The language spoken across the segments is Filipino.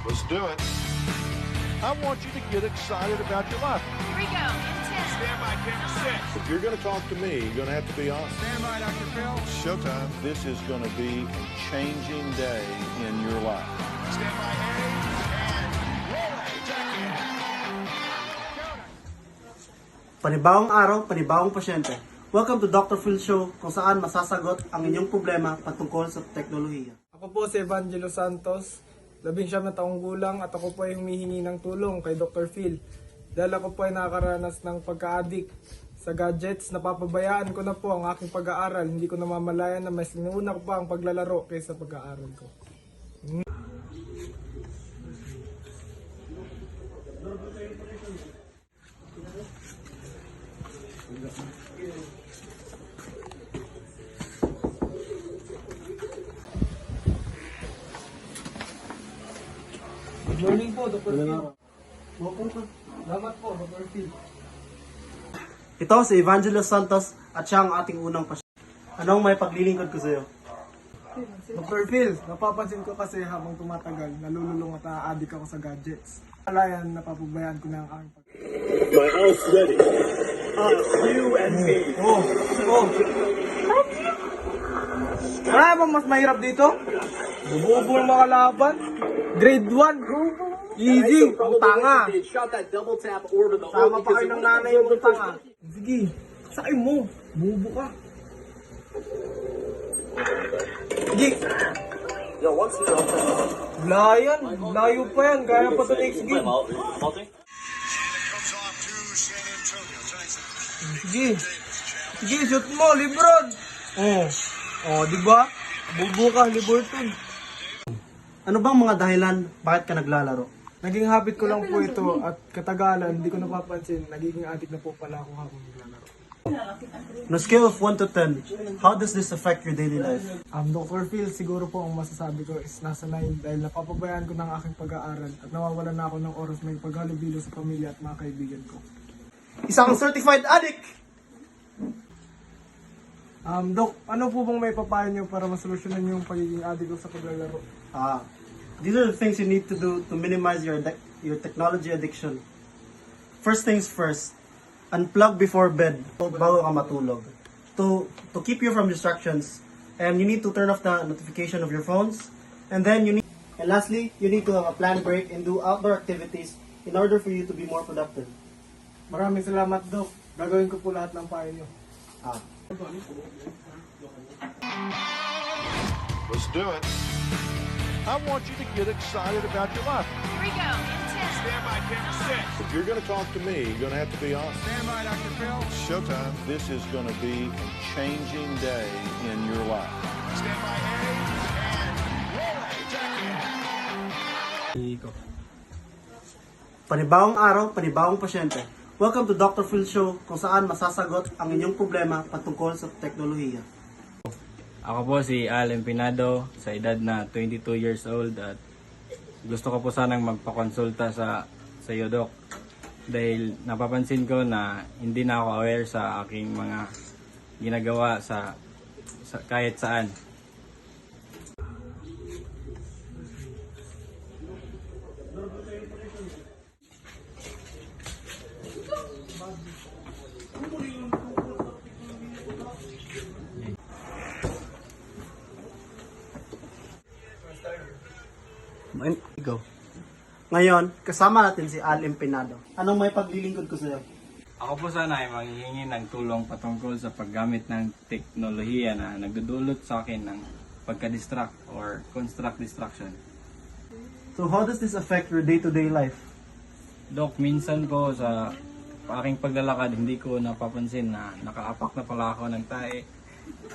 Let's do it. I want you to get excited about your life. Here we go. In 10. Stand by, camera 6. If you're going to talk to me, you're going to have to be honest. Stand by, Dr. Phil. Showtime. This is going to be a changing day in your life. Stand by, A. And roll it. Jackie. Panibawang araw, panibawang pasyente. Welcome to Dr. Phil Show, kung saan masasagot ang inyong problema patungkol sa teknolohiya. Ako po si Evangelo Santos, 19 na taong gulang at ako po ay humihingi ng tulong kay Dr. Phil. Dahil ako po ay nakakaranas ng pagka-addict sa gadgets, napapabayaan ko na po ang aking pag-aaral. Hindi ko namamalayan na mas inuuna ko pa ang paglalaro kaysa pag-aaral ko. Good morning po, Dr. Phil. Salamat po, Dr. Phil. Ito si Evangelo Santos at siya ang ating unang pasyente. Anong may paglilingkod ko sa iyo? Dr. Phil, napapansin ko kasi habang tumatagal, nalululong at na-addict ako sa gadgets. Alayan, napapabayaan ko na ang aking pag... My house ready. You and me. Oh! Wala bang mas mahirap dito? Bububol mga laban. Grade 1. Easy. Ang tanga. Shot that double tap over the Tama pa kayo ng nanay mo tanga. Sige. Sakay mo. Bubo ka. Sige. Yo, what's the Layan. Layo pa yan. Gaya pa ito next game. multi? Sige. Sige, shoot mo. Lebron. Oh. Oh, di ba? Bubo ka, Liberton. Ano bang mga dahilan bakit ka naglalaro? Naging habit ko lang po ito at katagalan, hindi ko napapansin, nagiging addict na po pala ako habang naglalaro. On a scale of 1 to 10, how does this affect your daily life? Dr. Phil, siguro po ang masasabi ko is nasa 9 dahil napapabayaan ko ng aking pag-aaral at nawawalan na ako ng oras may paghalubilo sa pamilya at mga kaibigan ko. Isang certified addict! Doc, ano po bang may papayo niyo para masolusyonan yung pagiging addict ko sa paglalaro? These are the things you need to do to minimize your technology addiction. First things first, unplug before bed bago ka matulog. To keep you from distractions. And you need to turn off the notification of your phones. And lastly, you need to have a planned break and do outdoor activities in order for you to be more productive. Maraming salamat, Doc. Gagawin ko po lahat ng payo niyo. Let's do it. I want you to get excited about your life. Here we go. In 10. Stand by, camera 6. If you're going to talk to me, you're going to have to be honest. Stand by, Dr. Phil. Showtime. This is going to be a changing day in your life. Stand by, A. And roll it. Jackie. Panibawang araw, panibawang pasyente. Welcome to Dr. Phil Show, kung saan masasagot ang inyong problema patungkol sa teknolohiya. Ako po si Al Empinado, sa edad na 22 years old at gusto ko po sanang magpakonsulta sa iyo, Doc. Dahil napapansin ko na hindi na ako aware sa aking mga ginagawa sa kahit saan. Go. Ngayon, kasama natin si Al Empinado. Anong may paglilingkod ko sa iyo? Ako po sana ay manghihingi ng tulong patungkol sa paggamit ng teknolohiya na nagdudulot sa akin ng pagka-distract or construct distraction. So how does this affect your day-to-day life? Doc, minsan po sa aking paglalakad, hindi ko napapansin na nakaapak na pala ako ng tae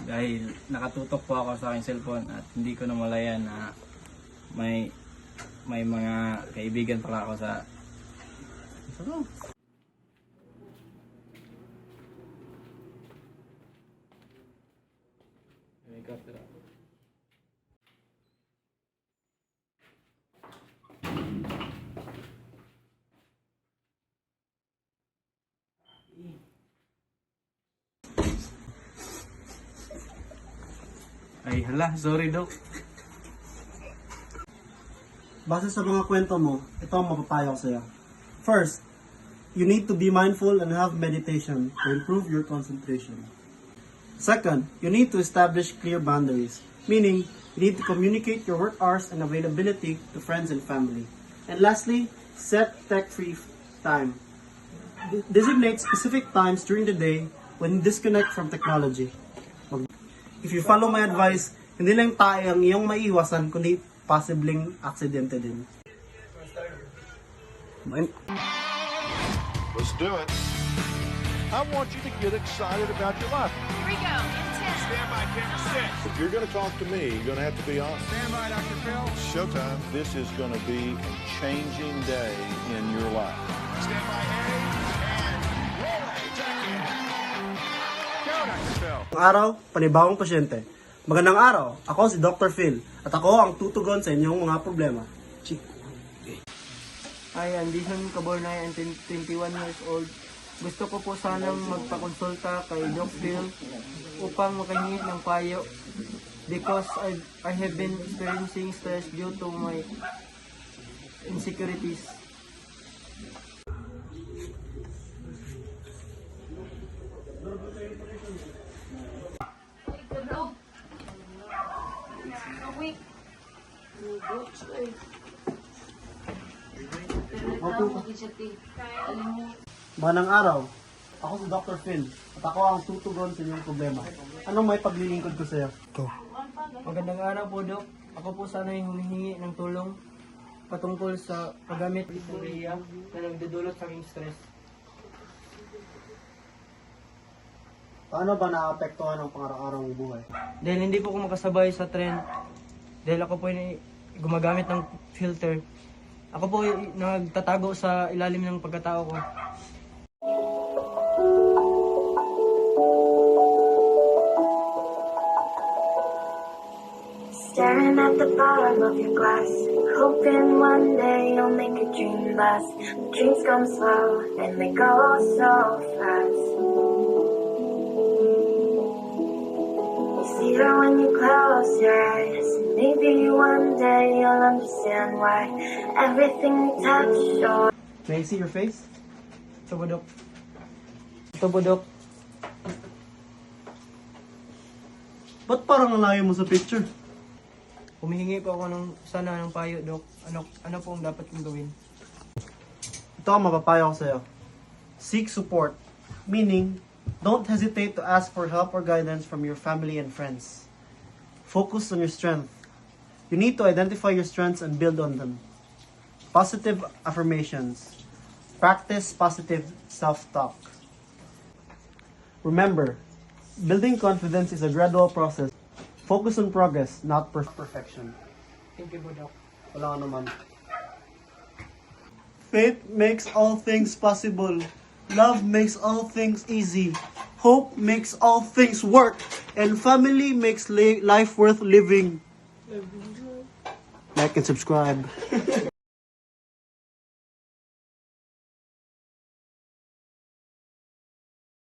dahil nakatutok po ako sa aking cellphone at hindi ko namalayan na may mga kaibigan pala ako sa... Ay, hala, sorry, Doc. base sa mga kwento mo, ito ang mapapayo ko sa'yo. First, you need to be mindful and have meditation to improve your concentration. Second, you need to establish clear boundaries, meaning you need to communicate your work hours and availability to friends and family. And lastly, set tech-free time. Designate specific times during the day when you disconnect from technology. If you follow my advice, hindi lang tayo ang iyong maiiwasan, kundi possibling aksidente din. Let's do it. I want you to get excited about your life. Here we go. In 10. Stand by, camera 6. If you're going to talk to me, you're going to have to be honest. Stand by, Dr. Phil. Showtime. This is going to be a changing day in your life. Stand by, A. And roll it. Check in. Go, Dr. Phil. Ang araw, panibagong pasyente. Magandang araw, ako si Dr. Phil at ako ang tutugon sa inyong mga problema. Hi, I'm Dizon Cabornay and 21 years old. Gusto ko po sanang magpakonsulta kay Doc Phil upang makahingi ng payo because I have been experiencing stress due to my insecurities. Magandang araw, ako si Dr. Phil at ako ang tutugon sa inyong problema. Anong may paglilingkod ko sa iyo? Magandang araw po, Doc. Ako po sana yung humihingi ng tulong patungkol sa paggamit ng Korea na nagdudulot sa aking stress. Paano ba naapektuhan ang pang-araw-araw mong buhay? Dahil hindi po ako makasabay sa trend, dahil ako po yung gumagamit ng filter, ako po yung nagtatago sa ilalim ng pagkatao ko. Staring at the bottom of your glass, hoping one day you'll make a dream last. Dreams come slow and they go so fast. You see her when you close your eyes. Maybe one day you'll understand why everything we touch shows. May I see your face? Ito po, Doc. Ito po, Doc. Ba't parang ang layo mo sa picture? Humihingi po ako ng payo, Doc. Ano po ang dapat kong gawin? Ito ang mapapayo ko sa iyo. Seek support, meaning don't hesitate to ask for help or guidance from your family and friends. Focus on your strength. You need to identify your strengths and build on them. Positive affirmations. Practice positive self-talk. Remember, building confidence is a gradual process. Focus on progress, not perfection. Thank you po, Doc. Wala naman. Faith makes all things possible. Love makes all things easy. Hope makes all things work. And family makes life worth living. Like and subscribe.